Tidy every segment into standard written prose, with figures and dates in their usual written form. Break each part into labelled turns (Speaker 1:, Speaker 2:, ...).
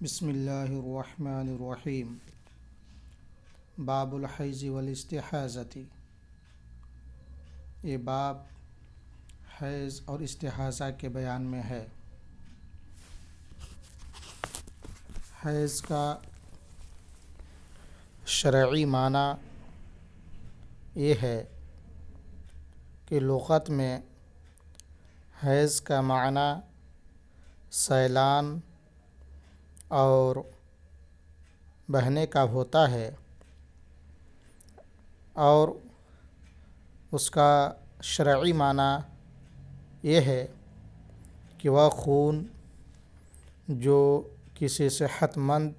Speaker 1: بسم اللہ الرحمن الرحیم۔ باب الحیض والاستحاضۃ۔ یہ باب حیض اور استحاضہ کے بیان میں ہے۔ حیض کا شرعی معنی یہ ہے کہ لغت میں حیض کا معنی سیلان اور بہنے کا ہوتا ہے، اور اس کا شرعی معنی یہ ہے کہ وہ خون جو کسی صحت مند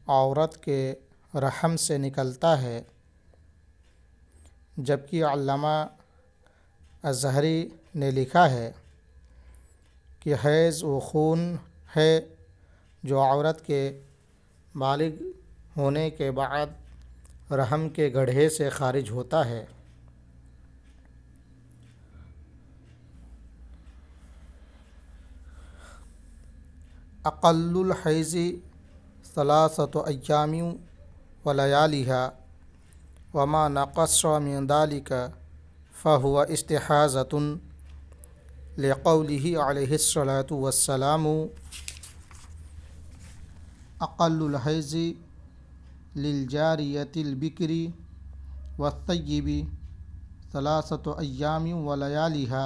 Speaker 1: عورت کے رحم سے نکلتا ہے، جبکہ علامہ ازہری نے لکھا ہے کہ حیض وہ خون ہے جو عورت کے بالغ ہونے کے بعد رحم کے گڑھے سے خارج ہوتا ہے۔ اقل الحیض ثلاثۃ ایام ولیالها وما نقص من ذلك فهو استحاضۃ لقوله علیہ الصلاۃ والسلام اقل الحیض للجاریۃ البکر والثیب ثلاثۃ ایام ولیالها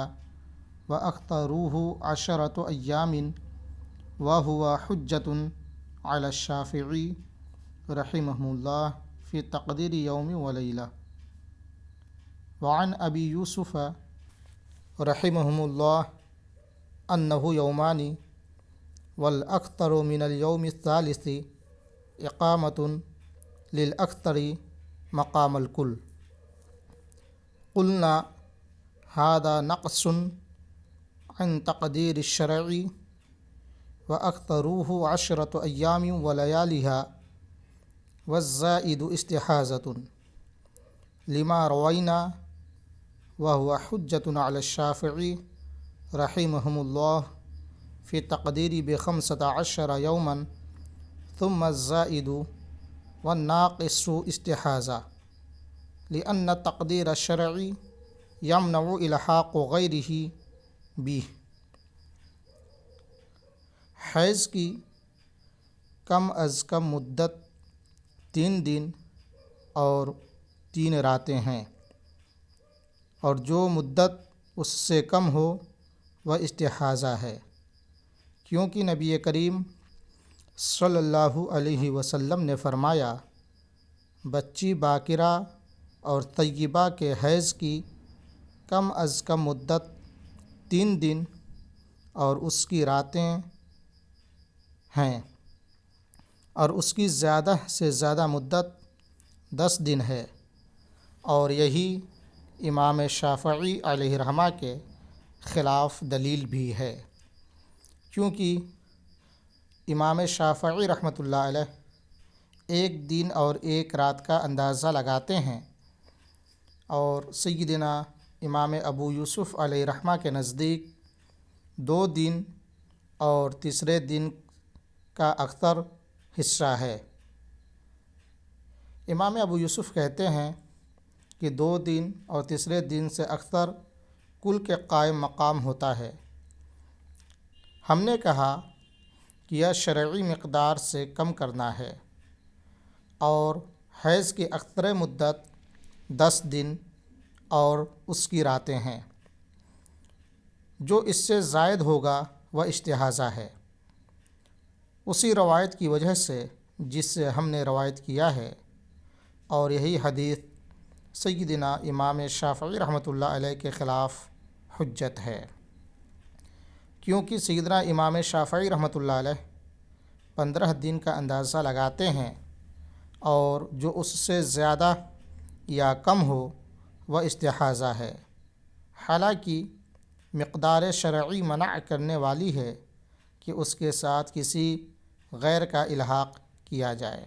Speaker 1: واکثرہ عشرۃ ایام وهو حجۃ علی الشافعی رحمہ اللہ فی تقدیر یوم ولیلہ۔ وعن ابی یوسف رحمہ اللہ انہ یومان والاکثر من اليوم الثالث اقامۃ للاکثر مقام الکل۔ قلنا هذا نقص عن تقدیر الشرع واکثرہ عشرۃ ایام ولیالها والزائد استحاضۃ لما روینا وهو حجۃ علی الشافعی رحمہ اللہ فی تقدیر ب15 یوما ثم الزائد والناقص استحاضہ لأن تقدیر الشرعی یمنع الحاق غیرہ بہ۔ حیض کی کم از کم مدت 3 دن اور 3 راتیں ہیں، اور جو مدت اس سے کم ہو وہ استحاضہ ہے، کیونکہ نبی کریم صلی اللہ علیہ وسلم نے فرمایا، بچی باکرہ اور طیبہ کے حیض کی کم از کم مدت 3 دن اور اس کی راتیں ہیں، اور اس کی زیادہ سے زیادہ مدت 10 دن ہے، اور یہی امام شافعی علیہ رحمہ کے خلاف دلیل بھی ہے، کیونکہ امام شافعی رحمۃ اللہ علیہ 1 دن اور 1 رات کا اندازہ لگاتے ہیں، اور سیدنا امام ابو یوسف علیہ رحمہ کے نزدیک 2 دن اور تیسرے دن کا اکثر حصہ ہے۔ امام ابو یوسف کہتے ہیں کہ 2 دن اور تیسرے دن سے اکثر کل کے قائم مقام ہوتا ہے۔ ہم نے کہا کہ یہ شرعی مقدار سے کم کرنا ہے، اور حیض کی اکثر مدت 10 دن اور اس کی راتیں ہیں، جو اس سے زائد ہوگا وہ استحاضہ ہے، اسی روایت کی وجہ سے جس سے ہم نے روایت کیا ہے، اور یہی حدیث سیدنا امام شافعی رحمۃ اللہ علیہ کے خلاف حجت ہے، کیونکہ سیدنا امام شافعی رحمۃ اللہ علیہ 15 دن کا اندازہ لگاتے ہیں، اور جو اس سے زیادہ یا کم ہو وہ استحاضہ ہے، حالانکہ مقدار شرعی منع کرنے والی ہے کہ اس کے ساتھ کسی غیر کا الحاق کیا جائے۔